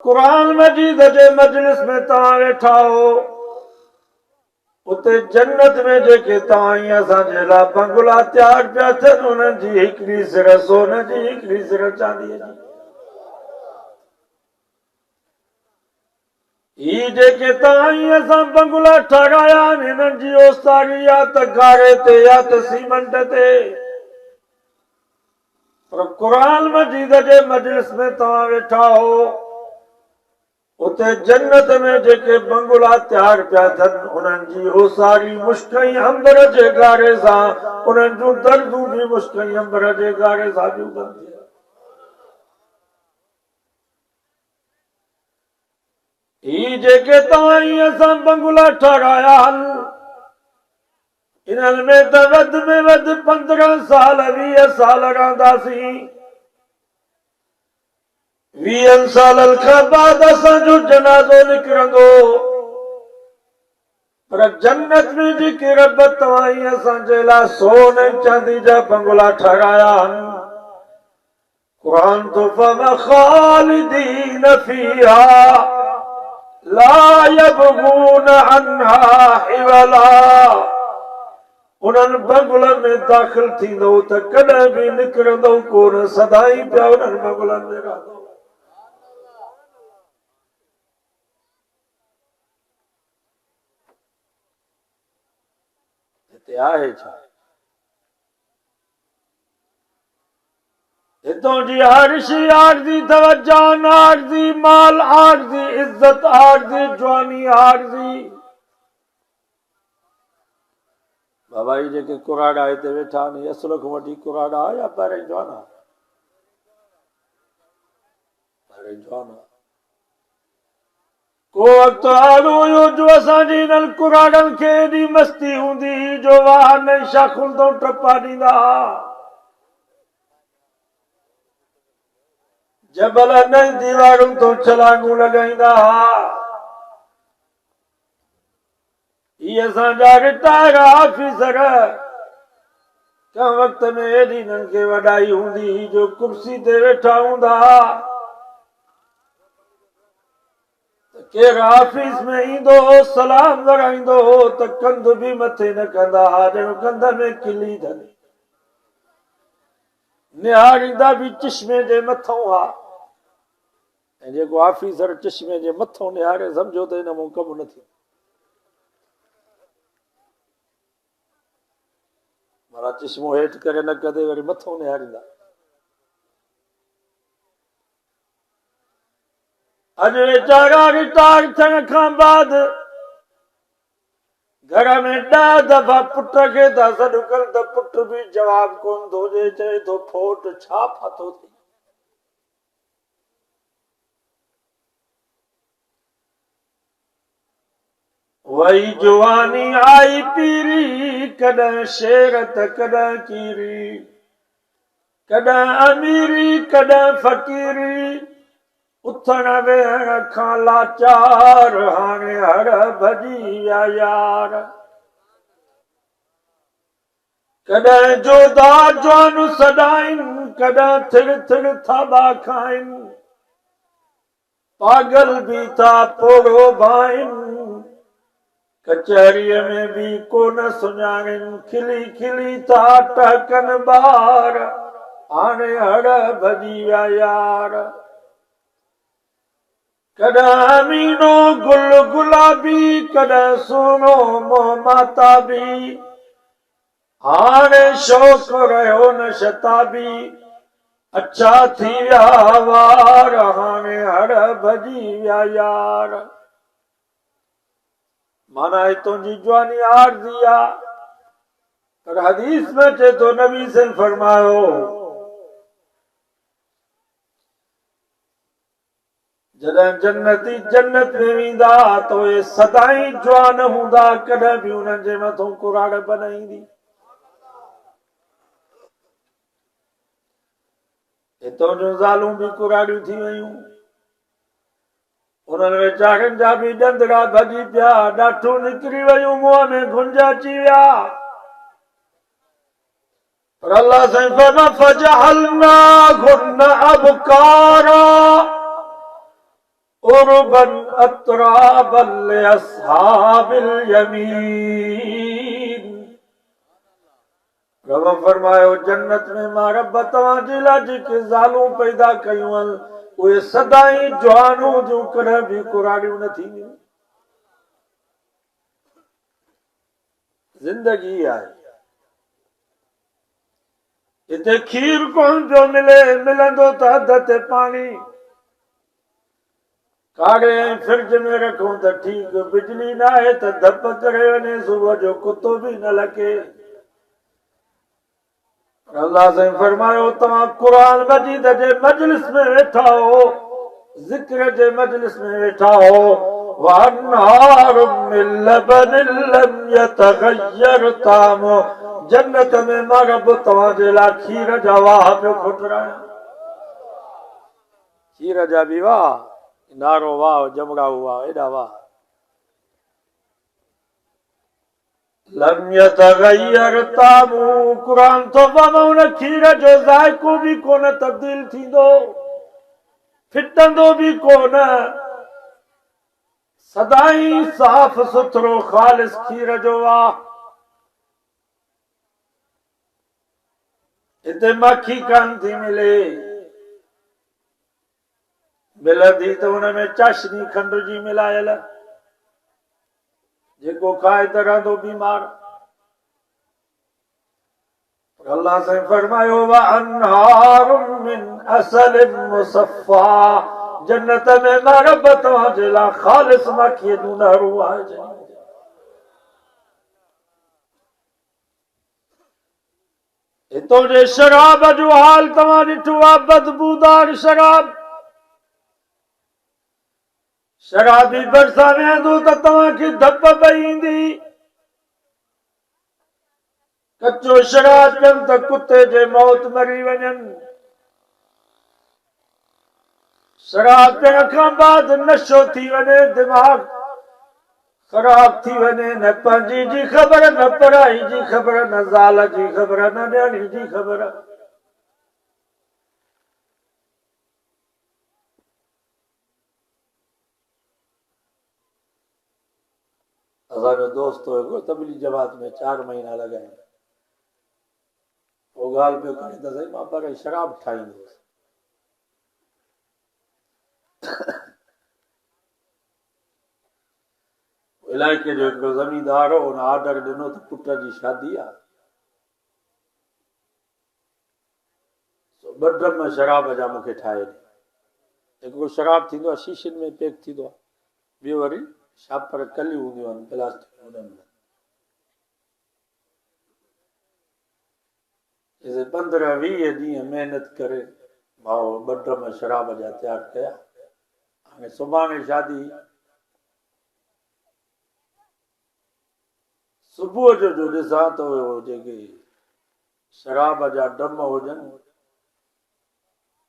कुरान मजीद जे मजलिस में तव्हां वेठा हो उते जन्नत में जेके तव्हां असांजे लाइ बंगला तयार पिया थियनि उन्हनि जी हिकिड़ी सिर सोन जी हिकिड़ी सिर चांदीअ जी। ही जेके तव्हां असां बंगला ठाराया आहिनि हिननि जी ओसारी या त गारे ते या त सीमेंट ते, पर कुरान मजीद जे मजलिस में तव्हां वेठा हो उते जन्नत में जेके बंगला तयार पिया थियनि उन्हनि जी ओसारी मुश्कई अंबर जे गारे सां, उन्हनि जूं दर्दूं बि मुश्कई अंबर जे गारे सां जूं कंदियूं। ही जेके तव्हां असां बंगला ठाराया आहिनि इन्हनि में त वधि में वधि 15 साल 20 साल रहंदासीं। 20 सालनि खां बाद असांजो जनाज़ो निकिरंदो, पर जन्नत में जेके रब तव्हां असांजे लाइ सोन ऐं चांदी जा बंगला ठाराया आहिनि, क़ुरान तो ख़ालिदीन फ़ीहा ला यबगून अन्हा हिवला। उन्हनि बंगलनि में दाख़िल थींदो त कॾहिं बि निकिरंदो कोन, सदाई पिया उन्हनि बंगलनि में रहंदो। हिते आहे छा? हितों जी हर शइ आरज़ी अथव, जान आरज़ी, माल आरज़ी, इज्जत आरज़ी, जवानी आरज़ी। बाबा जी जेके कुराड़ा हिते वेठा आहिनि असुल खां वठी कुराड़ा या पहिरें जवाना? पहिरें जवाना। को वक़्तु अहिड़ो हुयो जो असांजी हिननि कुराड़नि खे एॾी मस्ती हूंदी हुई जो वाह न शाखुनि तां टपा ॾींदा हुआ, जबल नई दीवारुनि तां छलांगूं लॻाईंदा हुआ। ये असांजा रिटायर ऑफिसर कंहिं वक़्त में एॾी हिननि खे वॾाई हूंदी हुई जो कुर्सी ते वेठा हूंदा त केरु ऑफिस में ईंदो हो सलाम वराईंदो हो त कंध बि मथे न कंदा हुआ, ॼणो कंध में किली अथनि। निहारींदा बि चश्मे जे मथां हुआ, ऐं जेको ऑफिसर चश्मे जे मथां निहारे सम्झो त हिन मूं कमु न थियो। माना चश्मो हेठि करे न कदे वरी मथां निहारींदा। अॼु वीचारा रिटायर थियण खां बाद घर में 10 दफ़ा पुट खे था सॾु कनि त पुट बि जवाब कोन थो ॾे, चए थो फोट छा फाथो थी। वही जवानी आई पीरी, कॾहिं शेर त कॾहिं कीरी, कॾहिं अमीरी कॾहिं फ़कीरी, उथण वेहण खां लाचार हाणे हर भॼी विया यार। कॾहिं जोधा जवान सॾाइनि, कॾहिं थिड़ थिड़ थाबा खाइनि, पागल भी था पोड़ो भाइनि, कचहरीअ में भी कोन सुञाणनि, खिली खिली था टहकनि ॿार हाणे हड़ भॼी विया यार। कॾहिं अमीनो गुल गुलाबी, कॾहिं सोनो मोहमाता बि, हाणे शौक़ रहियो न शताबी, अच्छा थी विया वार हाणे हड़ भॼी विया यार। माना हितों जी जवानी आरज़ी आ, पर हदीस में अचे तो नबी से फरमायो जॾहिं जन्नती जन्नत में वेंदा तो ये सदाई जवान हूंदा, कॾहिं बि उन्हनि जे मथां कुराड़ न ईंदी। हितों जूं ज़ालूं बि कुराड़ियूं थी वयूं, उन्हनि वीचारनि जा बि ॾंदड़ा भॼी पिया, ॾाठूं निकिरी वयूं, मुंहं में घुंज अची विया। पर अल्लाह साईं फरमा फजअलनाहुन्ना अबकारा, उर्बन अतराबन लिअस्हाबिल यमीन। प्रभु फरमायो जन्नत में मां रब तव्हांजे लाइ जेके ज़ालूं पैदा कयूं आहिनि उहे सदाई जवानूं जूं कॾहिं बि कुराड़ियूं न थींदियूं। जिंदगी आहे हिते खीर कोन पियो मिले, मिलंदो त हद ते पाणी। काढ़े ऐं फ्रिज में रखूं त ठीकु, बिजली न आहे त धप करे वञे, सुबुह जो कुतो बि न लके। अल्लाह से फरमायो तव्हां कुरान मजीद जे मजलिस में वेठा हो, ज़िक्र जे मजलिस में वेठा हो। वअनहारुम मिन लबनिन लम यतगय्यर तामो, जन्नत में मां रब तव्हांजे लाइ खीर जा वाह पियो खुटराया। खीर जा बि वाह, नारो वाह, जमड़ा हुआ एॾा वाह। लम यतगय्यर तामो, कुरान तो उन खीर जो ज़ाइको बि कोन तब्दील थींदो, फिटंदो बि कोन, सदाई साफ़ सुथरो ख़ालिस खीर जो वाह। हिते माखी कान थी मिले, मिलंदी त हुनमें चाशनी खंड जी मिलायल, जेको खाए त रहंदो बीमार। अल्लाह से फरमायो वअनहारुम मिन असलिन मुसफ़ा, जन्नत में मां रब तव्हांजे लाइ ख़ालिस माखीअ जूं नहरूं आहे। हितों जे शराब जो हाल तव्हां ॾिठो आहे, बदबूदार शराब। शराबी भरिसां वेहंदो त तव्हांखे धप पई ईंदी। कचो शराब पियनि त कुते जे मौत मरी वञनि। शराब पियण खां बाद नशो थी वञे, दिमाग़ ख़राब थी वञे, न पंहिंजी जी ख़बर, न पढ़ाई जी ख़बर, न ज़ाल जी ख़बर, न ॾियणी जी ख़बर। असांजो दोस्त हुयो तबलीग जमात में 4 महीना लॻाए, वो ॻाल्हि पियो करे त सही, मां पर शराब ठाहींदुसि। इलाइक़े जो हिकिड़ो ज़मींदार हो, हुन ऑर्डर ॾिनो त पुट जी शादी आहे, 2 ड्रम शराब जा मूंखे ठाहे ॾे। हिकिड़ो शराब थींदो आहे शीशनि में पैक थींदो आहे, ॿियो वरी शापर कलियूं हूंदियूं आहिनि प्लास्टिक हुननि में। 15-20 ॾींहं महिनत करे भाउ 2 ड्रम शराब जा तयारु कया। हाणे सुभाणे शादी, सुबुह जो ॾिसां त जेके शराब जा ड्रम हुजनि,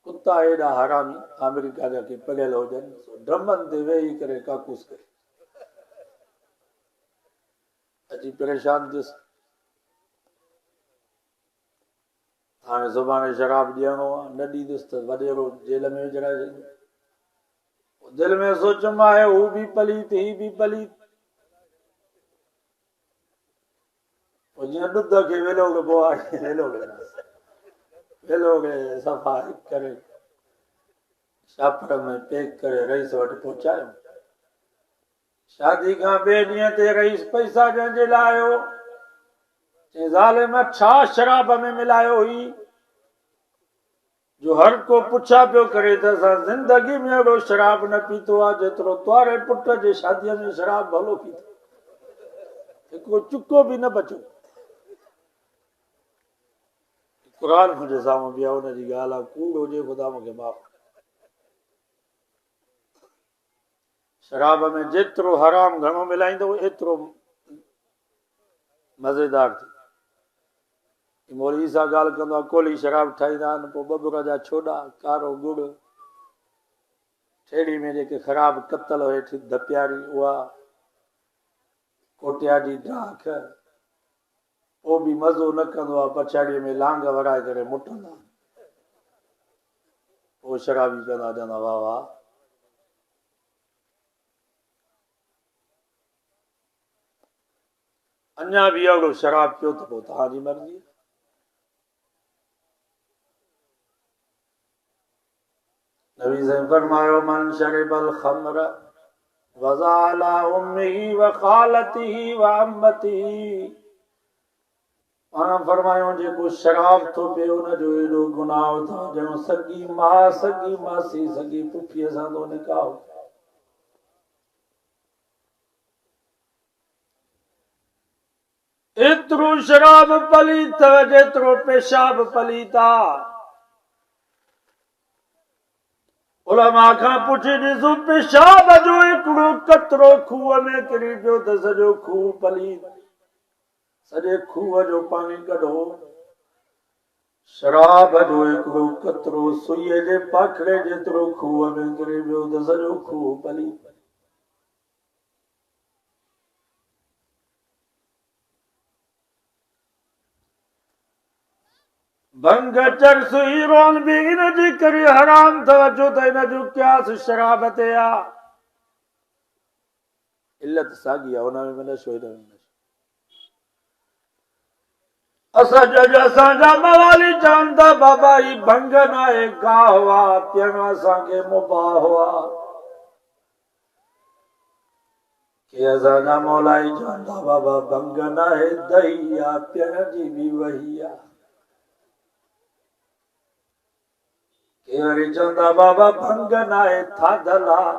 कुत्ता एॾा हरामी अमेरिका जा के पढ़ियल हुजनि, ड्रमनि ते वेही करे काकूस करे अची परेशान थियुसि। हाणे सुभाणे शराब ॾियणो आहे, न ॾींदुसि त वॾेरो जेल में विझाए छॾींदो। दिलि में सोचम आहे हू बि पलीत, ही बि पलीत, जीअं ॾुध खे वेलोड़बो आहे, वेलोड़े सफ़ा करे शापर में पैक करे रईस वटि पहुचायो। शादी खां ॿिए ॾींहं ते रईस पैसा जंहिंजे लाइ आयो, चई ज़ालिम छा शराब में मिलायो हुई, जो हर को पुछा पियो करे त असां ज़िंदगी में अहिड़ो शराब न पीतो आहे जेतिरो तुआरे पुट जे शादीअ में शराब भलो पीतो, हिकिड़ो चुको बि न बचो। कुरान मुंहिंजे साम्हूं बि आहे, हुनजी ॻाल्हि आहे, कूड़ हुजे ख़ुदा मूंखे माफ़। शराब में जेतिरो हराम घणो मिलाईंदो एतिरो मज़ेदार थी। मौलवी सां ॻाल्हि कंदो आहे, कोली शराब ठाहींदा आहिनि, पोइ बबूर जा छोॾा, कारो गुड़, ठेड़ी में जेके ख़राब कतल हेठि धपियारी उहा, कोटिया जी डाख, पोइ बि मज़ो न कंदो आहे, पछाड़ीअ में लांग वराए करे मुटंदा। पोइ शराबी कंदा, चवंदा वाह वाह अञा भी अहिड़ो शराब पियो त पोइ तव्हांजी मर्ज़ी। नबी से फरमायो मन शरिबल खमर वज़ाला उम्मिही व खालतिही व अम्मतिही। पाण फरमायो जेको शराब थो पिए उन जो एॾो गुनाह थो ॼणो सॻी मां सॻी मासी सॻी पुफीअ सां थो निकाह। एतिरो शराब पलीत जेतिरो पेशाब पलीता। उलमा खां पुछी ॾिसो पेशाब जो हिकिड़ो कतरो खूह में किरी पियो त सॼो खूह पलीत, सॼे खूह जो पाणी कढो। शराब जो हिकिड़ो कतरो सुईअ जे पाखड़े जेतिरो खूह में किरी पियो त सॼो खूह पलीत। भंग चर्स हीरोन बि इन जे करे हराम अथव छो त इन जो क्यास शराब ते आहे। इल्लत साॻी आहे, हुन में नशो हिन में नशो। असांजा मवाली चवनि था बाबा ही भंग न आहे गाह हुआ पियण असांखे मुबाह हुआ। के असांजा मौलाई चवनि था बाबा भंग न आहे दही आहे पियण जी बि वही आहे। के वरी चवंदा बाबा भंग न आहे थाधल आहे,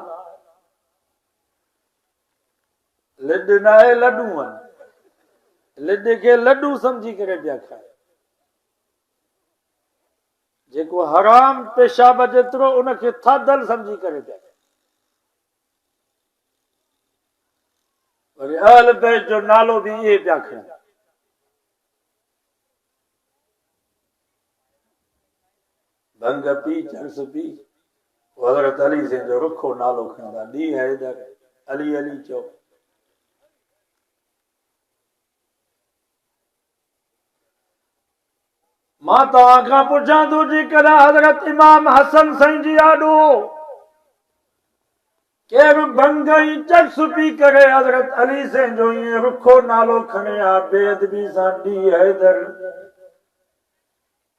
लिड न आहे लॾूं आहिनि, लिड खे लॾूं समझी करे पिया खाए। जेको हराम पेशाब जेतिरो उनखे थाधल समझी करे पिया। वरी अहल बैत जो नालो बि इहे पिया खणनि। भंग पी चर्स पी हज़रत अली से जो रुखो नालो खणंदा ॾींहुं हैदर अली अली चओ। मां तव्हां खां पुछां थो जेकॾहिं हज़रत इमाम हसन साईं जी आॾो केरु भंग ई चर्स पी करे हज़रत अली साईं जो ईअं रुखो नालो खणे आ बेअदबी सां ॾींहुं हैदर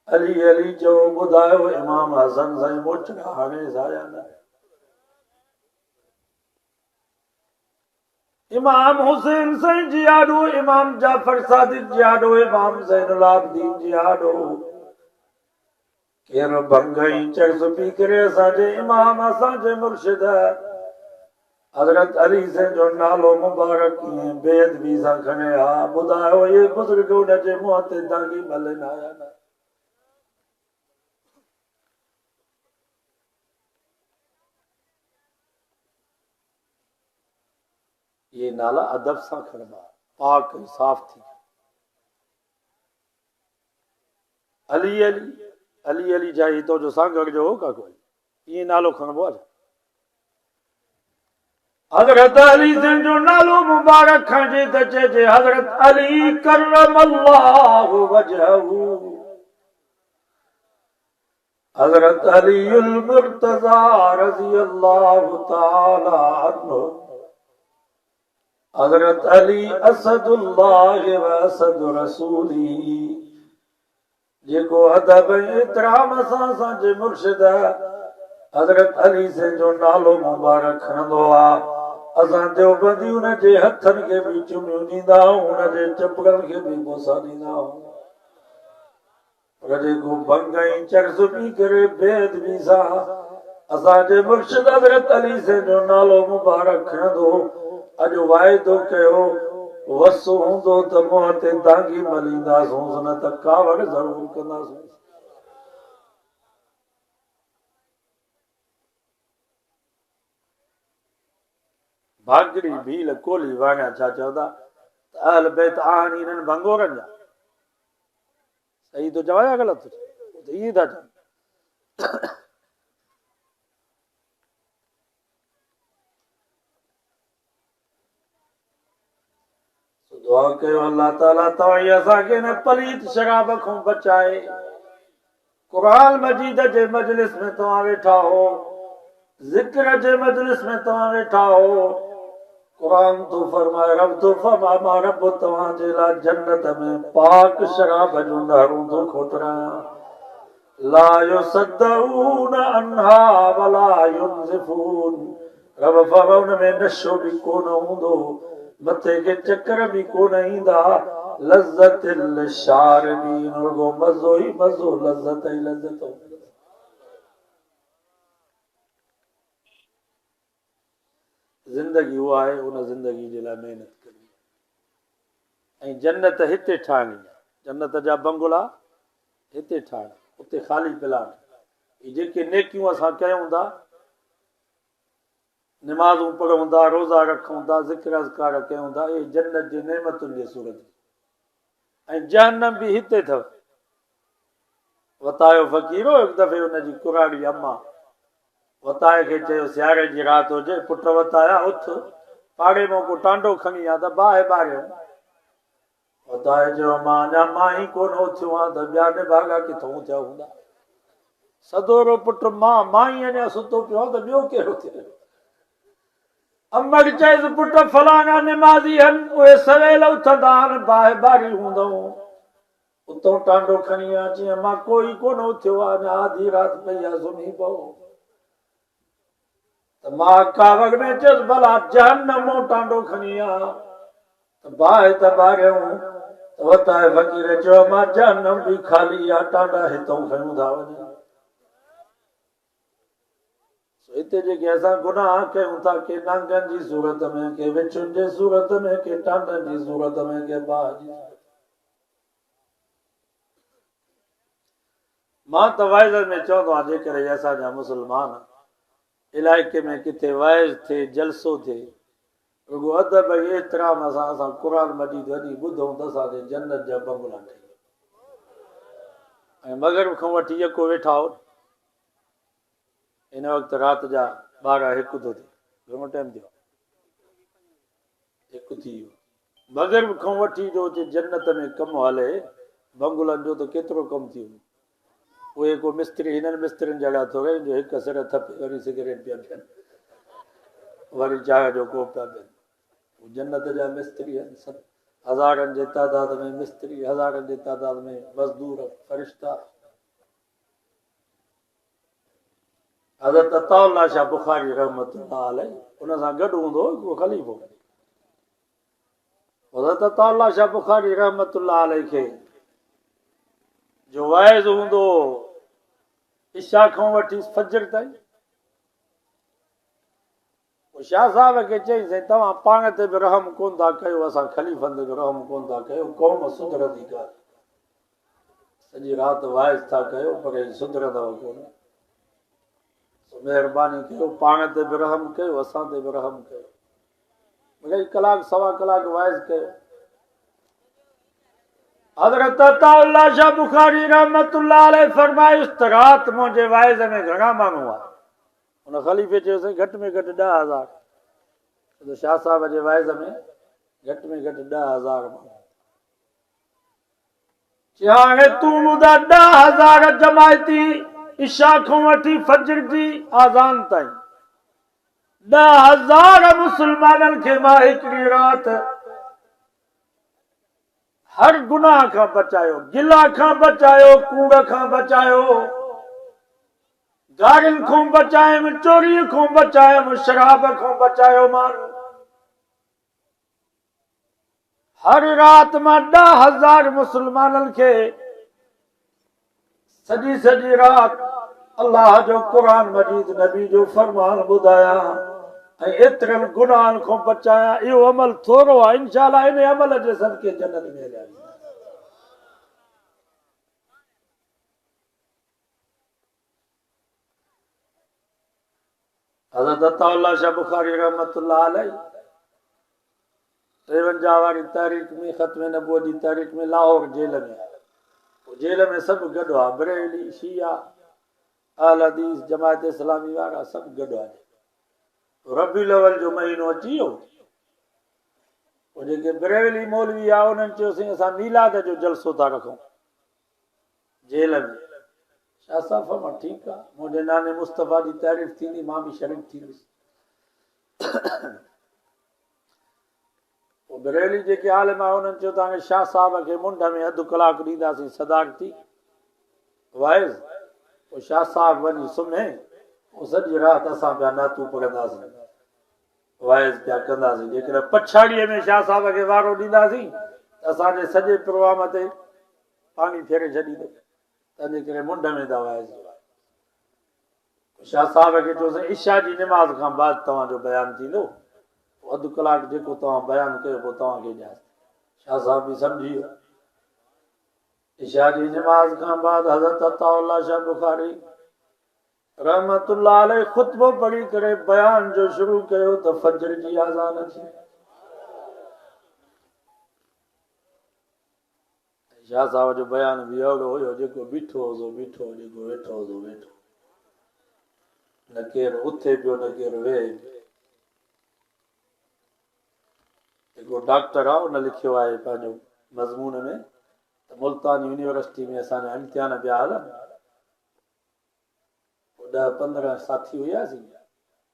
अली अली चओ। ॿुधायो इमाम हसन साईं मोचड़ा हाणे साया न। इमाम हुसैन साईं जी आॾो, इमाम जाफर सादिक जी आॾो, इमाम ज़ैनुल आबिदीन जी आॾो केरु भंग ई चर्स पी करे असांजे इमाम असांजे मुर्शिद हज़रत अली साईं जो नालो मुबारक कीअं बेअदबी सां खणे हा। ॿुधायो इहे बुज़ुर्ग उन जे मुंहं ते दागी मलनि आया न। ये नाला अदब सां खणबा पाक साफ़ थी। अली अली अली अली जाई तो जो सांगड़ जो हो का कोई ये नालो खणबो आहे। हज़रत अली जो नालो मुबारक खणजे त चइजे हज़रत अली करमल्लाहु वजहहू, हज़रत अलीउल मुर्तज़ा रज़ियल्लाहु ताला अन्हु, हज़रत अली असदुल्लाह व असद रसूली। जेको अदब इतराम सां असांजे मुर्शिद हज़रत अली से जो नालो मुबारक खणंदो आहे असां देवबंदी उन जे हथनि खे बि चुमियूं ॾींदा आहियूं, उन जे चपड़नि खे बि बोसा ॾींदा आहियूं। पर जेको भंग ऐं चर्स पी करे बेअदबी सां असांजे मुर्शिद हज़रत अली से जो नालो मुबारक खणंदो अॼु वाइदो कयो वस हूंदो त मुंहं ते दागी मलींदासूं न त कावड़ ज़रूर कंदासूं। भागड़ी भील कोली वाणिया छा चवंदा अहल बैत आहिनि इन्हनि भंगोरनि जा। सही तो चवां या ग़लति तो इहे था चवनि। दुआ कयो अल्लाह ताला तव्हां असांखे न पलीत शराब खां बचाए। क़ुरान मजीद जे मजलिस में तव्हां वेठा हो, ज़िक्र जे मजलिस में तव्हां वेठा हो, कुरान तो फरमाए रब तो फरमा मा रब तव्हांजे लाइ जन्नत में पाक शराब जूं नहरूं थो खोतरायां ला युसद्दऊन अन्हा वला युनज़िफून रब फरमा उन में नशो भी कोन हूंदो मथे के चक्कर भी कोन ईंदा लज़्ज़तिल शारिबीन रुगो मज़ो ई मज़ो लज़्ज़त ई लज़्ज़त जिंदगी उहा आहे उन जिंदगी जे लाइ महिनत करिणी ऐं जन्नत हिते ठाहिणी आहे जन्नत जा बंगला हिते ठाहिणा उते ख़ाली प्लाट जेके नेकियूं असां कयूं था निमाज़ूं पढ़ूं था रोज़ा रखूं था ज़िक्र अज़कार कयूं था इहे जन्नत जी नेमतुनि जे सूरत ऐं जहन्नम बि हिते अथव वतायो फ़क़ीरो हिकु दफ़े हुनजी कुराड़ी अम्मा वताए खे चयो सियारे जी राति हुजे पुट वताया उथ पाड़े मां को टांडो खणी आ त बाहि ॿारियो वताए चयो मां अञा मां ई कोन उथियो आहियां त ॿिया निभागा किथां थिया हूंदा सदोरो पुट मां ई अञा सुतो पियो आहियां त ॿियो कहिड़ो थियो अम्मा खे चयसि पुट फलाना निमाज़ी आहिनि उहे सवेल उथंदा आहिनि बाहि ॿारी हूंदऊं उतां टांडो खणी आ चई मां कोई कोन उथियो आहे अञा आधी राति पई आहे सुम्ही पओ त मां कावड़ में चयसि भला जहन्नमो टांडो खणी आ त बाहि त ॿारियऊं त वताए फ़क़ीर चयो मां जहन्नम बि ख़ाली आहे टांडा हितां खयूं था वञनि हिते जेके असां गुनाह कयूं था के नांगनि जी सूरत में के विछुनि जे सूरत में के टांडनि जी सूरत में के बाहि जी मां त वाइज़नि में चवंदो आहियां जेकर असांजा मुस्लमान इलाइक़े में किथे वाइज़ थिए जलसो थिए रुगो अदब ऐं एतिराम असां क़ुरान मजीद वञी ॿुधूं त असांखे जन्नत जा बंगला ठही ऐं मग़रिब खां वठी यको वेठा हो हिन वक़्तु राति जा 12:01 थो थिए घणो टाइम थियो 1 थी वियो मग़रिब खां वठी जो जन्नत में कमु हले बंगलनि जो त केतिरो कमु थी वञे उहे को मिस्त्री हिननि मिस्त्रियुनि जहिड़ा थोरे जो हिकु सिर थपे वरी सिगरेट पिया पियनि वरी चांहि जो कोप पिया पियनि जन्नत जा मिस्त्री आहिनि हज़ारनि जे तादाद में मिस्त्री हज़ारनि जे तादाद में मज़दूर फ़रिश्ता हज़रत अताउल्लाह शाह बुखारी रहमतुल्लाह अलैह उन सां गॾु हूंदो हिकिड़ो ख़लीफ़ो हज़रत अताउल्लाह शाह बुखारी रहमतुल्लाह अलैह खे जो वाइज़ हूंदो इशा खां वठी फजर ताईं शाह साहब खे चई साईं तव्हां पाण ते बि रहम कोन था कयो असां ख़लीफ़नि ते बि रहम कोन था कयो क़ौम सुधरंदी कान सॼी राति वाइज़ था कयो पर सुधरंदव कोन महिरबानी कयो पाण ते बि रहम कयो असां ते बि रहम कयो मिड़ई कलाक सवा कलाक वाइज़ कयो हज़रत अताउल्लाह शाह बुखारी रहमतुल्लाह अलैह फरमाइश त राति मुंहिंजे वाइज़ में घणा माण्हू आहे उन ख़लीफ़े चयोसीं घटि में घटि 10,000 शाह साहब जे वाइज़ में घटि 10,000 माण्हू हाणे तूं ॿुधा 10,000 जमायती इशा खां वठी फजर जी आज़ान ताईं 10,000 मुस्लमाननि खे मां हिकिड़ी राति हर गुनाह खां बचायो गिला खां बचायो कूड़ खां बचायो गारियुनि खां बचायमि चोरीअ खां बचायमि शराब खां बचायो माण्हू हर राति मां 10,000 मुस्लमाननि खे सॼी राति अल्लाह जो क़ुरान मजीद नबी जो फरमान ॿुधाया ऐं एतिरनि गुनाहनि खां बचाया इहो अमल थोरो आहे इंशाअल्लाह इन अमल जे सदके जन्नत में हलिया हज़रत अताउल्लाह शाह बुखारी रहमतुल्लाह अलैह 53 वारी तारीख़ में ख़त्म नबूवत जी तारीख़ में लाहौर जेल में सभु गॾु आहे बरेली शिया अहल हदीस जमायत इस्लामी वारा सभु गॾु आहे रबीउल अव्वल जो महीनो अची वियो जेके बरेली मौलवी आहे उन्हनि चयोसीं असां मीलाद जो जलसो था रखूं जेल में शाह साहब फरमायो ठीकु आहे मुंहिंजे नाने मुस्तफ़ा जी तारीफ़ थींदी मां बि शरीक थींदुसि बरेली जेके आलिम आहे उन्हनि चयो तव्हांखे शाह साहब खे मुंड में अधु कलाकु ॾींदासीं सदाकती वाइज़, पोइ शाह साहब वञी सुम्हे, पोइ सॼी राति असां पिया नातू पढ़ंदासीं, वाइज़ पिया कंदासीं। जेकॾहिं पछाड़ीअ में शाह साहब खे वारो ॾींदासीं त असांजे सॼे प्रोग्राम ते पाणी फेरे छॾींदो, तंहिंजे करे मुंड में था वाइज़। शाह साहब खे चयोसीं इशा जी निमाज़ खां बाद तव्हांजो बयानु थींदो, अधु कलाकु जेको तव्हां बयानु कयो पोइ तव्हांखे ॾियां। शाह साहब बि सम्झी वियो। इशा जी निमाज़ खां बाद हज़रत अताउल्लाह शाह बुखारी रहमतुल्लाह अलैह ख़ुतबो पढ़ी करे बयान जो शुरू कयो त फजर जी आज़ान थी। शाह साहब जो बयान बि अहिड़ो हुयो जेको बीठो हुओ बीठो, जेको वेठो हुओ वेठो, न केरु उथे पियो न केरु वेहे। जेको डॉक्टर आहे उन लिखियो आहे पंहिंजो मज़मून में त मुल्तान यूनिवर्सिटी में असांजा इम्तिहान पिया हलनि, 10-15 साथी हुयासीं,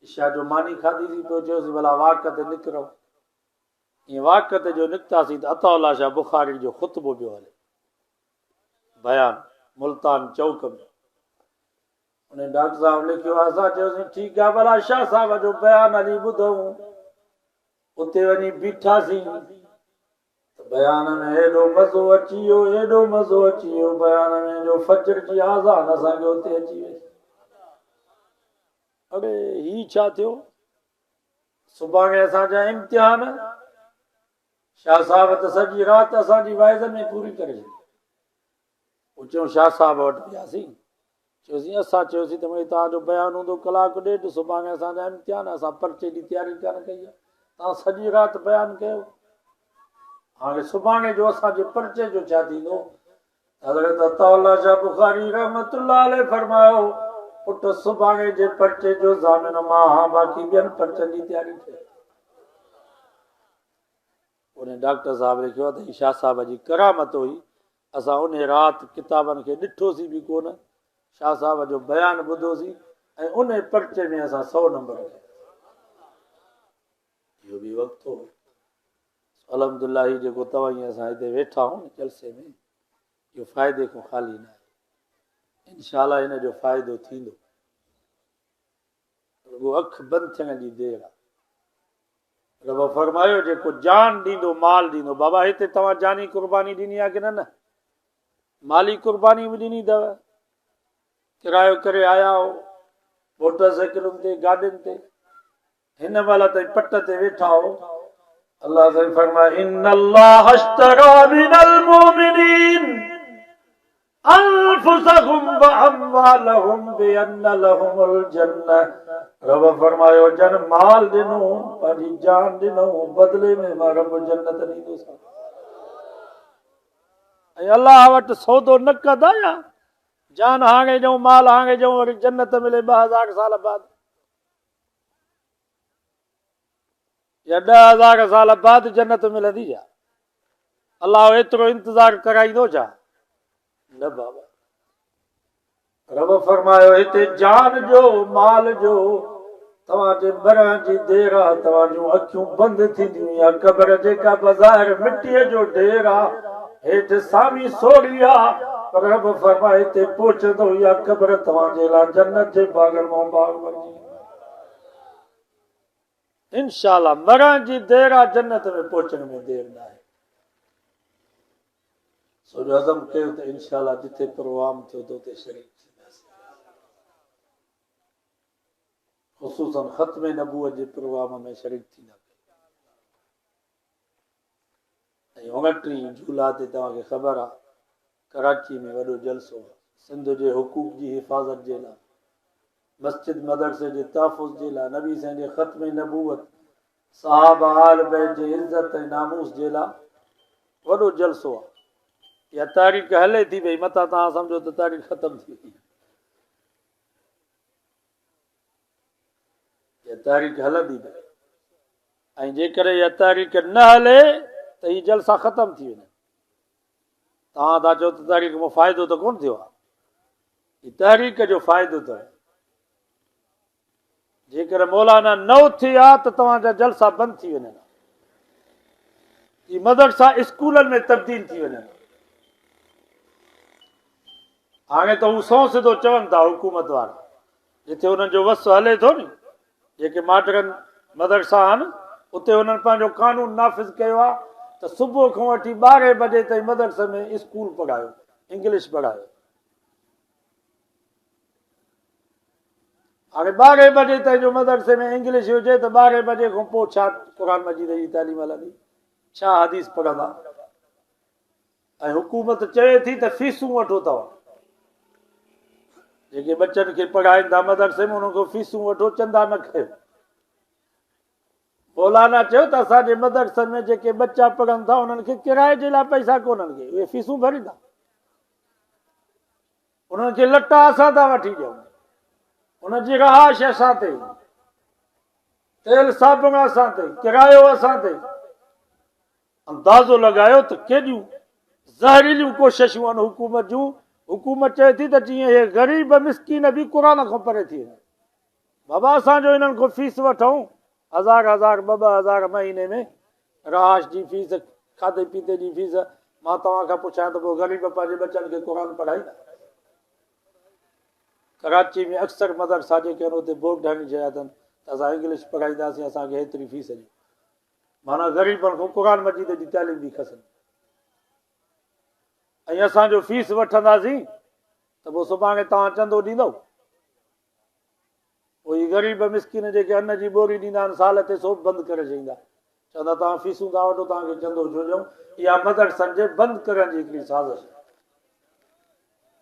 इशा जो मानी खाधीसीं, पोइ चयोसीं भला वाक ते निकिरो। ईअं वाक ते जो निकितासीं त अताउल्लाह शाह बुखारी जो ख़ुतबो पियो हले, बयान मुल्तान चौक में। उन डॉक्टर साहब लिखियो आहे, असां चयोसीं ठीकु आहे भला शाह साहब जो बयान हली ॿुधूं। उते वञी बीठासीं त बयान में हेॾो मज़ो अची वियो, हेॾो मज़ो अची वियो बयान में जो फजर जी आज़ान असांखे उते अची वई। अरे ही छा थियो, सुभाणे असांजा इम्तिहान। शाह साहब त सॼी राति असांजी वाइज़ में पूरी करे छॾी। पोइ चयूं शाह साहब वटि वियासीं, चयोसीं असां चयोसीं त भई तव्हांजो बयानु हूंदो कलाकु ॾेढ, सुभाणे असांजा इम्तिहान, असां पर्चे जी तयारी कोन कई आहे, तव्हां सॼी राति बयानु कयो, हाणे सुभाणे जो असांजे पर्चे जो छा थींदो। हज़रत अताउल्लाह शाह बुखारी रहमतुल्लाह अलैह फरमायो, पुट सुभाणे जे पर्चे जो ज़ामिन मां, हां बाक़ी ॿियनि पर्चनि जी तयारी थिए। उन डॉक्टर साहब लिखियो त शाह साहब जी करामत हुई, असां उन राति किताबनि खे ॾिठोसीं बि कोन, शाह साहब जो बयानु ॿुधोसीं ऐं उन पर्चे में असां 100 नंबर कया। इहो बि वक़्तु हो। अलहमदुलिल्लाह ही जेको तव्हां हीअं असां हिते वेठा आहियूं जलसे में, इहो फ़ाइदे खां ख़ाली न आहे। इंशाअल्लाह हिन जो फ़ाइदो थींदो, रुॻो अखि बंदि थियण जी देरि आहे। रब फरमायो जेको जान ॾींदो माल ॾींदो। बाबा हिते तव्हां जानी कुर्बानी ॾिनी आहे की न? माली कुर्बानी बि ॾिनी अथव, किरायो करे आया हो मोटर साइकिलुनि ते गाॾियुनि ते, हिन महिल ताईं पट ते वेठा हो। अल्लाह साईं फरमाए इन्नल्लाह अश्तरा मिनल मुमिनीन अनफुसहुम व अमवालहुम बिअन्न लहुमुल जन्नह। रब फरमायो जन माल ॾिनो, पंहिंजी जान ॾिनो, बदले में मां रब जन्नत ॾींदुसि। ऐं अल्लाह वटि सौदो न कंदा या जान हाणे ॾियूं, माल हाणे ॾियूं, वरी जन्नत मिले 2000 साल बाद या 10,000 साल बाद जन्नत मिलंदी छा? अल्लाह एतिरो इंतज़ार कराईंदो छा? न बाबा। रब फरमायो हिते जान जो माल जो तव्हांजे मरण जी देरि आहे, तव्हांजूं अखियूं बंदि थींदियूं या क़ब्र जेका बज़ाहिर मिटीअ जो ढेर आहे, हेठि सामी सोड़ी आहे, पर रब फरमाए हिते पहुचंदो या क़ब्र तव्हांजे लाइ जन्नत जे बाग़नि मां बाग़ बणिजी। इंशाअल्लाह मरण जी देरि आहे, जन्नत में पहुचण में देरि न आहे। सो जो अज़म कयो त इंशाअल्लाह जिथे प्रोग्राम थियो त उते शरीक थींदासीं, ख़ुसूसन ख़त्म नबूअत जे प्रोग्राम में शरीक थींदा। ऐं 29 जुलाई ते तव्हांखे ख़बर आहे कराची में वॾो जलसो आहे, सिंध जे हुकूक जी हिफ़ाज़त जे लाइ, मस्जिद मदरसे जे तहफ़ुज़ जे लाइ, नबी साईं जे ख़त्म नबूअत, सहाबा आल बैत जे इज़त ऐं नामूस जे लाइ वॾो जलसो आहे। इहा तारीख़ हले थी पई, मथां तव्हां सम्झो त तारीख़ ख़तम थी वई। इहा तारीख़ हलंदी पई, ऐं जेकर इहा तारीख़ न हले त हीअ जलसा ख़तम थी वञे। तव्हां था चओ त तारीख़ में फ़ाइदो त कोन थियो आहे, हीअ तारीख़ जो फ़ाइदो अथव। जेकर मौलाना न उथी आहे त तव्हांजा जलसा बंदि थी वञनि। ई मदरसा स्कूलनि में तब्दील थी वञनि। हाणे त हू सौ सिधो चवनि था हुकूमत वारा, जिथे हुननि जो वस हले थो नी, जेके मॉडर्न मदरसा आहिनि उते हुननि पंहिंजो कानून नाफ़िज़ कयो आहे त सुबुह खां वठी 12 बजे ताईं मदरसे में स्कूल पढ़ायो, इंग्लिश पढ़ायो। हाणे 12 बजे ताईं जो मदरसे में इंग्लिश हुजे त 12 बजे खां पोइ छा क़ुरान मजीद जी तालीम हलंदी, छा हदीस पढ़ंदा? ऐं हुकूमत चए थी त फीसूं वठो तव्हां, जेके बच्चनि खे पढ़ाइनि था मदरसे में उन्हनि खां फीसूं वठो, चंदा न कयो। मौलाना चयो त असांजे मदरसनि में जेके बच्चा पढ़नि था उन्हनि खे किराए जे लाइ पैसा कोन्हनि खे, उहे फीसूं भरींदा। उन्हनि खे लटा असां था वठी ॾियूं, उनजी रहाइश असां ते, तेल साबुण असां ते, किरायो असां ते। अंदाज़ो लॻायो त केॾियूं ज़हरीलियूं कोशिशूं आहिनि हुकूमत जूं। हुकूमत चए थी त जीअं हे ग़रीब मिसकीन बि क़ुरान खां परे थी वञे। बाबा असांजो हिननि खां फीस वठूं 1000 ॿ-2000 महीने में, रहाइश जी फीस, खाधे पीते जी फीस। मां तव्हां खां पुछां त पोइ ग़रीब पंहिंजे बच्चनि खे क़ुरान पढ़ाईंदा? कराची में अक्सर मदरसा जेके आहिनि उते बोर्ड हणी चया अथनि त असां इंग्लिश पढ़ाईंदासीं, असांखे हेतिरी फीस ॾियो। माना ग़रीबनि खां क़ुरान मजीद जी तालीम बि खसनि। ऐं असांजो फीस वठंदासीं त पोइ सुभाणे तव्हां चंदो ॾींदव? पोइ ग़रीब मिसकिन जेके अन्न जी बोरी ॾींदा आहिनि साल ते सो बंदि करे छॾींदा, चवंदा तव्हां फीसूं था वठो, तव्हांखे चंदो छो ॾियूं? इहा मदरसनि जे बंदि करण जी हिकिड़ी साज़िश आहे।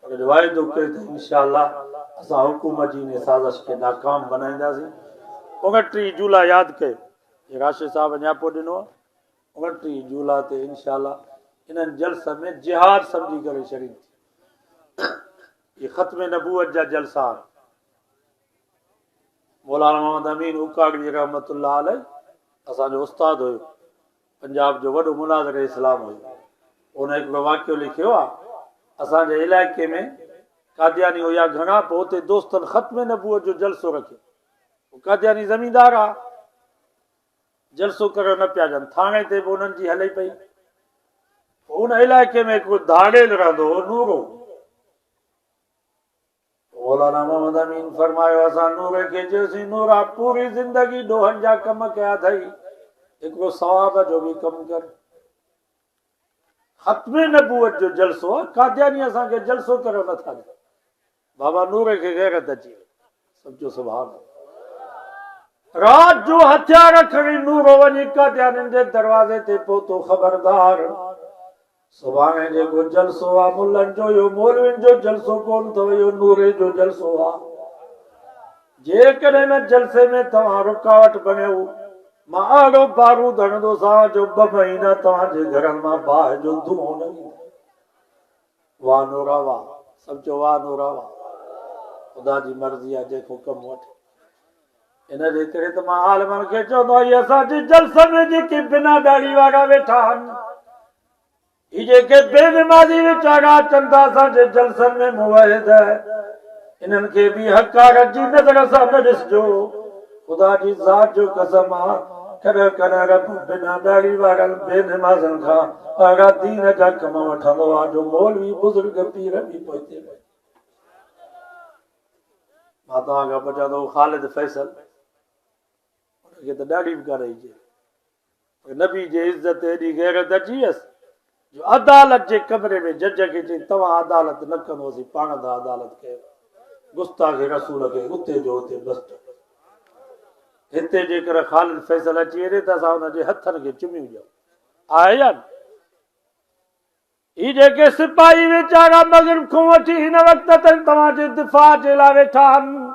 पर वाइदो कयो त इंशाअल्लाह असां हुकूमत जी इन साज़िश खे नाकाम बनाईंदासीं। 29 जुलाई यादि कयो, राशिद साहब अञा पोइ ॾिनो आहे, 29 जुलाई ते इंशाअल्लाह इन्हनि जलसनि में जिहाद सम्झी करे छॾींदी। ये ख़त्म नबूवत जा जलसा। मौलाना मोहम्मद अमीन उकागड़ी रहमतुल्लाह अलैह असांजो उस्ताद हुयो, पंजाब जो वॾो मुनाज़िर इस्लाम हुयो। उन हिकिड़ो वाक़ियो लिखियो आहे, असांजे इलाइक़े में कादियानी हुया घणा, पोइ हुते दोस्तनि ख़त्म नबूवत जो जलसो रखियो। कादियानी ज़मींदार आहे, जलसो करण न पिया ॾियनि, थाणे ते बि उन्हनि जी हले पई। उन इलाइक़े में हिकिड़ो धाड़ेल रहंदो हो, नूरो। मौलाना मोहम्मद अमीन फरमायो, असां नूरे खे चयोसीं, नूरा पूरी ज़िंदगी ॾोहनि जा कम कया अथई, हिकिड़ो सवाब जो बि कमु कर। ख़त्म नबूवत जो जलसो आहे, कादियानी असांखे जलसो करण नथा ॾियनि। बाबा नूरे खे गैरत अची वई, सम्झो सुभान अल्लाह। रात जो हथियार खणी नूरो वञी कादियानियुनि जे दरवाज़े ते पहुतो, ख़बरदार सुभाणे जेको जलसो आहे मुल्लनि जो, इहो मौलवियुनि जो जलसो कोन अथव, इहो नूरे जो जलसो आहे। जेकॾहिं हिन जलसे में तव्हां रुकावट बणियो, मां अहिड़ो बारूद हणंदोसां जो 2 महीना तव्हांजे घरनि मां बाहि जो धुओं न ईंदो। वाह नूरा वाह, सम्झो वाह नूरा वाह। ख़ुदा जी मर्ज़ी आहे, जेको कमु वठे। इनजे करे त मां आलमनि खे चवंदो आहियां, असांजे जलसनि में जेके बिना दाढ़ी वारा वेठा आहिनि, ही जेके बेनमाज़ी वीचारा अचनि था असांजे जलसनि में मुवहिद, इन्हनि खे बि हक़ारत जी नज़र सां न ॾिसजो। ख़ुदा जी ज़ात जो कसम आहे, कॾहिं कॾहिं रब बिना दाढ़ी वारनि बेनमाज़नि खां अहिड़ा दीन जा कम वठंदो आहे जो मौलवी बुज़ुर्ग पीर बि पोइते। मां तव्हांखां पुछां थो, ख़ालिद फैसल उनखे त ॾाढी बि कान ईचे, नबी जे इज़त एॾी गैरत अची वियसि जो अदालत जे कमरे में जज खे चई, तव्हां अदालत न कंदोसीं, पाण त अदालत कयो। गुस्ताखे रसूल खे उते जो उते बस। हिते जेकर ख़ालिद फैसल अची वञे त असां हुनजे हथनि खे चुमियूं ॾियूं, आहे या न? ही जेके सिपाही वीचारा मग़रिब खां वठी हिन वक़्त ताईं तव्हांजे दिफ़ा जे लाइ वेठा आहिनि,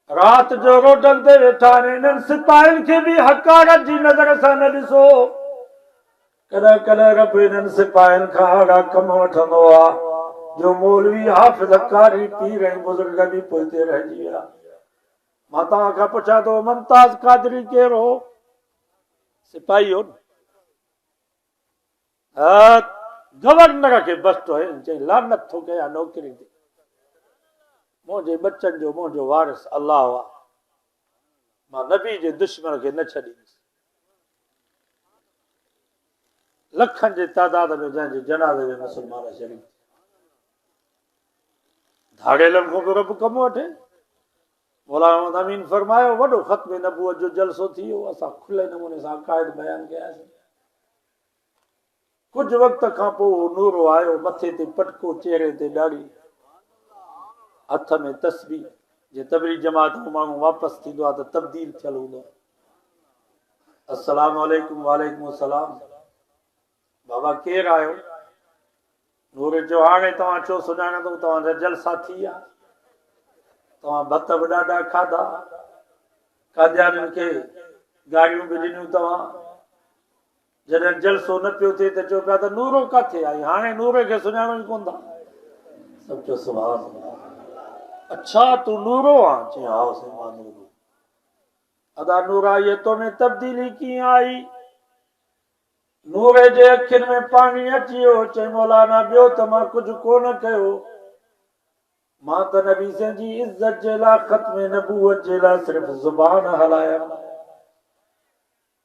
रात जो रोडनि ते वेठा आहिनि, इन्हनि सिपाहियुनि खे बि हक़ारत जी नज़र सां न ॾिसो। कॾहिं कॾहिं रब इन्हनि सिपाहियुनि खां अहिड़ा कम वठंदो आहे जो मौलवी हाफ़िज़ कारी पीर ऐं बुज़ुर्ग बि पोइते रहिजी विया। मां तव्हां खां पुछां थो, मुमताज़ कादरी केरु हो? सिपाही हो न। गवर्नर खे बस्तो है, चई लानत थो कयां नौकरी ते, मुंहिंजे बच्चनि जो मुंहिंजो वारिस अल्लाह आहे, मां नबी जे दुश्मन खे न छॾींदुसि। लखन जे तादाद में जंहिंजे जनाज़े में मुसलमान शरीक धाड़ेलनि खां बि रब कमु वठे। मौलाना मोहम्मद अमीन फरमायो वॾो ख़त्म नबूवत जो जलसो थी वियो, असां खुले नमूने सां अक़ाइद बयान कयासीं। कुछ वक्त खां पोइ नूरो आयो, मथे ते पटको, चेहरे ते ॾाढ़ी, हथ में तस्बीह। जे तबलीग जमात में माण्हू वापसि थींदो आहे त तब्दील थियल हूंदो आहे। अस्सलाम वालेकुम। वालेकुम अस्सलाम। बाबा केरु आयो? नूर जो हाणे तव्हां छो सुञाणंदो, तव्हांजा जलसा थी विया, तव्हां भत बि ॾाढा खाधा, कादियानियुनि खे गाड़ियूं बि ॾिनियूं तव्हां। जॾहिं जलसो न पियो थिए त चओ पिया त नूरो किथे आई, हाणे नूर खे सुञाणो ई कोन था। सभु चयो सुभान अल्लाह। अच्छा तूं नूरो आहे? चई हा साईं मां नूरो। अदा नूरानियत में तब्दीली कीअं आई? नूर जे अखियुनि में पाणी अची वियो। चई मौलाना ॿियो त मां कुझु कोन कयो, मां त नबी साईं जी इज़त जे लाइ, ख़त्म नबूवत जे लाइ सिर्फ़ ज़ुबान हलायमि।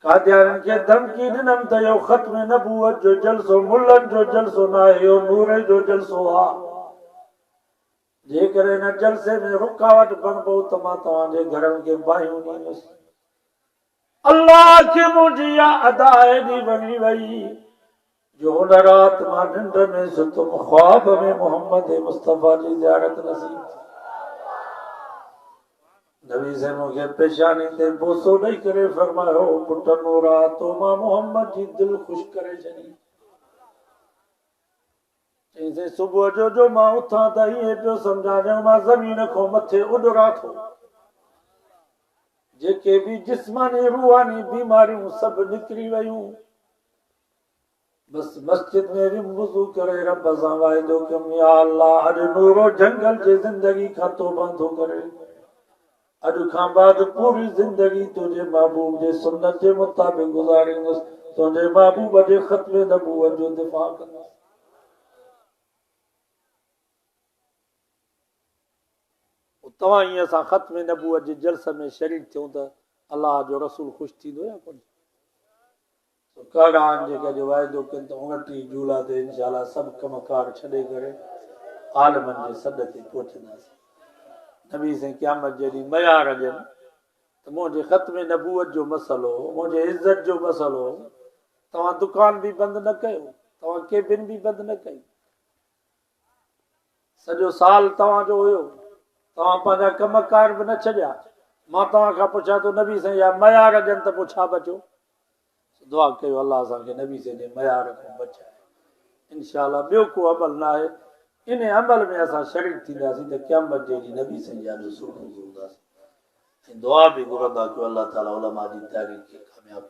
कादियानियुनि खे धमकी ॾिनमि त इहो ख़त्म नबूवत जो जलसो मुल्लनि जो जलसो न आहे, इहो नूर जो जलसो आहे। जेकॾहिं हिन जलसे में रुकावट बणिबो त मां तव्हांजे घरनि खे बाहियूं ॾींदुसि। अल्लाह खे मुंहिंजी अदा एॾी वणी वई जो हुन राति मां निंड में सुतुमि, ख्वाब में मोहम्मद मुस्तफ़ा जी ज़ियारत नसीब थी। नबी से मूंखे पेशानी ते बोसो ॾेई करे फरमायो, पुट नूरा तो मां मोहम्मद जी दिलि ख़ुशि करे छॾी। चईं सुबुह जो मां उथां त ईअं पियो सम्झां ॼण मां ज़मीन खां मथे उॾिरां थो। जेके भी जिस्मानी रूहानी बीमारियूं सभु निकिरी वयूं। बस मस्जिद में भी वुज़ू करे रब सां वाइदो कयुमि, या अल्लाह अॼु नूरो जंगल जे ज़िंदगी खां तौबा थो करे। अॼु खां बाद पूरी ज़िंदगी तुंहिंजे महबूब जे सुन्नत जे मुताबिक़ गुज़ारींदुसि, तुंहिंजे महबूब जे ख़त्म नबूवत जो दिफ़ा कंदुसि। तव्हां ईअं असां ख़त्म नबूवत जे जलसे में शरीक थियूं त अलाह जो रसूल ख़ुशि थींदो या कोन? कारान जेका वाइदो कनि त 29 जुलाई ते इंशाअल्लाह सभु कमकार छॾे करे आलमनि जे सॾ ते पहुचंदासीं। नबी साईं क़यामत जे ॾींहुं मयार ॾियनि त मुंहिंजे ख़त्म नबूवत जो मसइलो, मुंहिंजे इज़त जो मसइलो, तव्हां दुकान बि बंदि न कयो, तव्हां केबिन बि बंदि न कई, सॼो साल तव्हांजो हुयो, तव्हां पंहिंजा कमकार बि न छॾिया। मां तव्हां खां पुछां थो नबी साईं या मयार ॾियनि त पोइ छा बचो? दुआ कयो अलाह असांखे नबी साईं जे मयार खां बचाए। इंशाअल्लाह ॿियो को अमल न आहे, इन अमल में असां शरीक थींदासीं त क़यामत जे ॾींहुं नबी साईं जा रसूल हूंदासीं। दुआ बि घुरंदा कयो अल्लाह ताला उलमा जी तारीख़ खे कामयाब